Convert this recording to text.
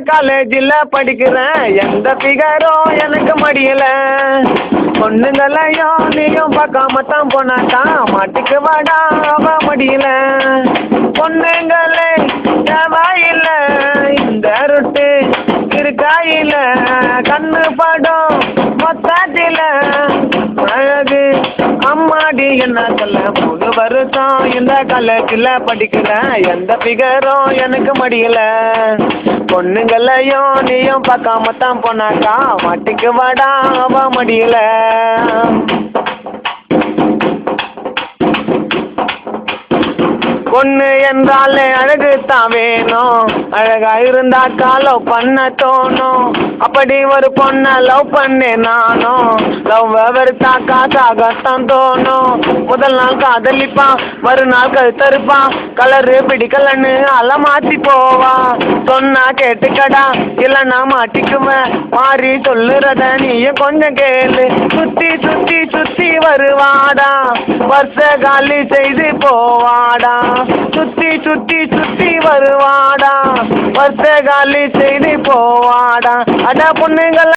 காலேஜில் படிக்கிறேன், எந்த ஃபிகரும் எனக்கு மடியல. பொண்ணுங்களையும் நீயும் பார்க்காம தான் போனாக்கா மாட்டுக்கு வாடா அவ மடியல. பொண்ணுங்களே தேவையில்ல இந்த ரொட்டு இருக்காயில, கண்ணு படம் மொத்தத்தில அழகு அம்மாடி என்ன சொல்ல. 3 வருஷம் இந்த காலேஜில் படிக்கிறேன், எந்த ஃபிகரும் எனக்கு மடியல. பொண்ணுங்களையும் நீயும் பார்க்காம தான் போனாக்கா மாட்டுக்கு வாடா அவ மடியல. பொண்ணு என்றாலே அழகு தான் வேணும், அழகா இருந்தாக்கா லவ் பண்ண தோணும். அப்படி ஒரு பொண்ணை லவ் பண்ணேன் நானும், லவ் வெறுத்தாக்கா சாகத்தான் தோணும். முதல் நாள் காதலிப்பான், மறுநாள் கழுத்தறுப்பான், கலரு பிடிக்கலன்னு அலமாத்தி போவான். சொன்னா கேட்டுக்கடா இல்லைன்னா மாட்டிக்குவேன், மாறி சொல்லுறத நீயும் கொஞ்சம் கேளு. சுத்தி சுத்தி சுத்தி வருவாடா, வருஷ காலி செய்து போவாடா. சுத்தி சுத்தி சுத்தி வருவாடா, வருஷ காலி செய்து போவாடா. அட பொண்ணுங்கள